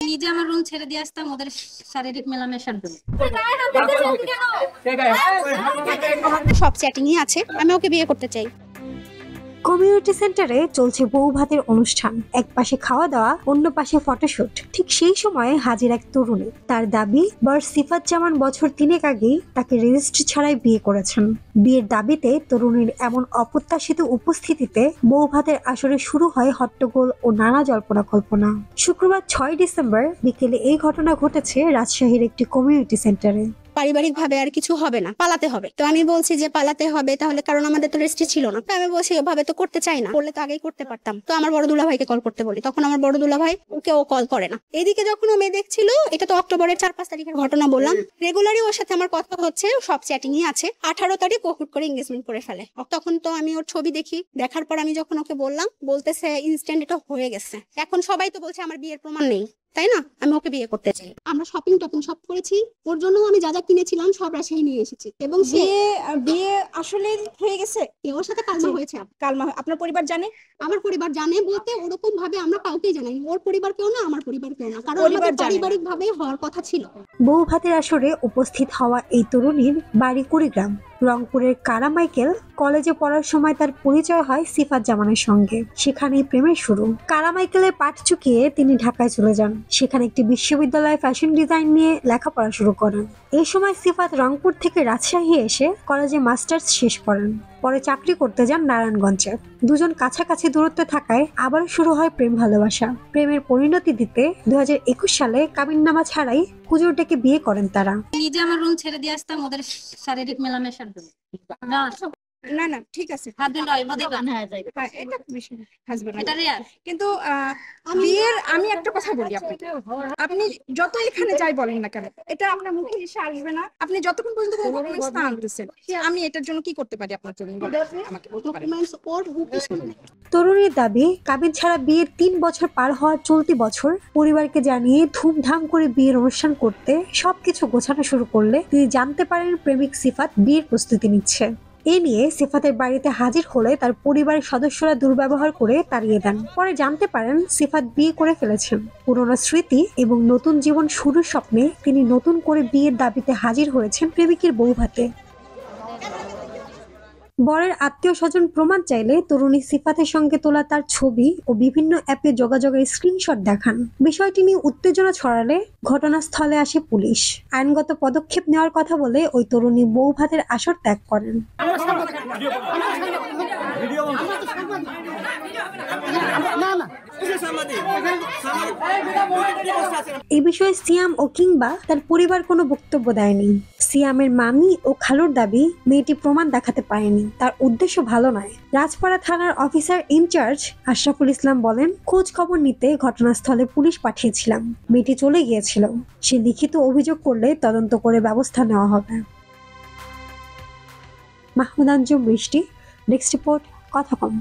নিজে আমার রুম ছেড়ে দিয়ে আসতাম ওদের শারীরিক মেলামেশার জন্য। সব চ্যাটিংই আছে, আমি ওকে বিয়ে করতে চাই। কমিউনিটি সেন্টারে চলছে বউ ভাতের অনুষ্ঠান, এক পাশে খাওয়া দাওয়া, অন্য পাশে ফটোশুট। ঠিক সেই সময়ে হাজির এক তরুণী। তার দাবি বর সিফাত জামান বছর 3 আগেই তাকে রেজিস্ট্রি ছাড়াই বিয়ে করেছেন। বিয়ের দাবিতে তরুণীর এমন অপ্রত্যাশিত উপস্থিতিতে বউ ভাতের আসরে শুরু হয় হট্টগোল ও নানা জল্পনা কল্পনা। শুক্রবার 6 ডিসেম্বর বিকেলে এই ঘটনা ঘটেছে রাজশাহীর একটি কমিউনিটি সেন্টারে। পারিবারিক ভাবে আর কিছু হবে না, পালাতে হবে। তো আমি বলছি যে পালাতে হবে তাহলে, কারণ আমাদের তো রেস্ট্রি ছিল না। তো আমি বলছি ওভাবে তো করতে চাই না, করলে তো আগেই করতে পারতাম। তো আমার বড় দুলাভাইকে কল করতে বলি, তখন আমার বড় দুলাভাই ওকে ও কল করে না। এদিকে যখন ও মেয়ে দেখছিল, এটা তো অক্টোবরের 4-5 তারিখের ঘটনা বললাম, রেগুলারই ওর সাথে আমার কথা হচ্ছে, সব চ্যাটিংই আছে। 18 তারিখ ও হুট করে এঙ্গেজমেন্ট করে ফেলে। তখন তো আমি ওর ছবি দেখি, দেখার পর আমি যখন ওকে বললাম, বলতেছে ইনস্ট্যান্ট এটা হয়ে গেছে। এখন সবাই তো বলছে আমার বিয়ের প্রমাণ নেই, তাই না? আমি ওকে বিয়ে করতে চাই। আমরা শপিং টপিং সব করেছি, ওর জন্য আমি যা যা কিনেছিলাম সব রাজশাহী নিয়ে এসেছি। এবং বিয়ে আসলে হয়ে গেছে, ওর সাথে কালমা হয়েছে। কালমা আপনার পরিবার জানে? আমার পরিবার জানে বলতে ওরকম ভাবে আমরা কাউকেই জানাই, ওর পরিবার কেউ না, আমার পরিবার কেউ না, কারণ আমাদের পারিবারিক ভাবে হওয়ার কথা ছিল। বউ ভাতের আসরে উপস্থিত হওয়া এই তরুণীর বাড়ি কুড়িগ্রাম। রংপুরের কারামাইকেল কলেজে পড়ার সময় তার পরিচয় হয় সিফাত জামানের সঙ্গে। সেখানেই প্রেমের শুরু। কারামাইকেলের পাঠ চুকিয়ে তিনি ঢাকায় চলে যান। সেখানে একটি বিশ্ববিদ্যালয়ে ফ্যাশন ডিজাইন নিয়ে লেখাপড়া শুরু করেন। এই সময় সিফাত রংপুর থেকে রাজশাহী এসে কলেজে মাস্টার্স শেষ করেন। পরে চাকরি করতে যান নারায়ণগঞ্জে। দুজন কাছাকাছি দূরত্বে থাকায় আবারও শুরু হয় প্রেম ভালোবাসা। প্রেমের পরিণতি দিতে 2021 সালে কাবিননামা ছাড়াই হুজুর ডেকে বিয়ে করেন তারা। নিজে আমার রুম ছেড়ে দিয়ে আসতাম ওদের শারীরিক মেলামেশার জন্য। না না না ঠিক আছে, কিন্তু বিয়ের আমি একটা কথা বলি আপনাকে, আপনি যত এখানে যাই বলেন না কেন, এটা আপনার মুখে এসে আসবে না। আপনি যতক্ষণ পর্যন্ত ডকুমেন্টস না আনতেছেন, আমি এটার জন্য কি করতে পারি আপনার জন্য আমাকে বলতে পারেন। তরুণীর দাবি, কাবিন ছাড়া বিয়ের 3 বছর পার হওয়ার চলতি বছর পরিবারকে জানিয়ে ধুমধাম করে বিয়ের অনুষ্ঠান করতে সবকিছু গোছানো শুরু করলে তিনি জানতে পারেন প্রেমিক সিফাত বিয়ের প্রস্তুতি নিচ্ছে। এ নিয়ে সিফাতের বাড়িতে হাজির হলে তার পরিবারের সদস্যরা দুর্ব্যবহার করে তাড়িয়ে দেন। পরে জানতে পারেন সিফাত বিয়ে করে ফেলেছেন। পুরনো স্মৃতি এবং নতুন জীবন শুরুর স্বপ্নে তিনি নতুন করে বিয়ের দাবিতে হাজির হয়েছেন প্রেমিকের বউ ভাতে। বরের আত্মীয় স্বজন প্রমাণ চাইলে তরুণী সিফাতের সঙ্গে তোলা তার ছবি ও বিভিন্ন অ্যাপে যোগাযোগের স্ক্রিনশট দেখান। বিষয়টি নিয়ে উত্তেজনা ছড়ালে ঘটনাস্থলে আসে পুলিশ। আইনগত পদক্ষেপ নেওয়ার কথা বলে ওই তরুণী বউ ভাতের আসর ত্যাগ করেন। এই বিষয়ে সিয়াম ও কিংবা তার পরিবার কোনো বক্তব্য দেয়নি। সিয়ামের মামি ও খালুর দাবি, মেয়েটি প্রমাণ দেখাতে পারেনি, তার উদ্দেশ্য ভালো নয়। রাজপাড়া থানার অফিসার ইনচার্জ আশরাফুল ইসলাম বলেন, খোঁজ খবর নিতে ঘটনাস্থলে পুলিশ পাঠিয়েছিলাম। মেয়েটি চলে গিয়েছিল। সে লিখিত অভিযোগ করলে তদন্ত করে ব্যবস্থা নেওয়া হবে। মাহমুদ আঞ্জুম বৃষ্টি, নেক্সট রিপোর্ট, কথা কম।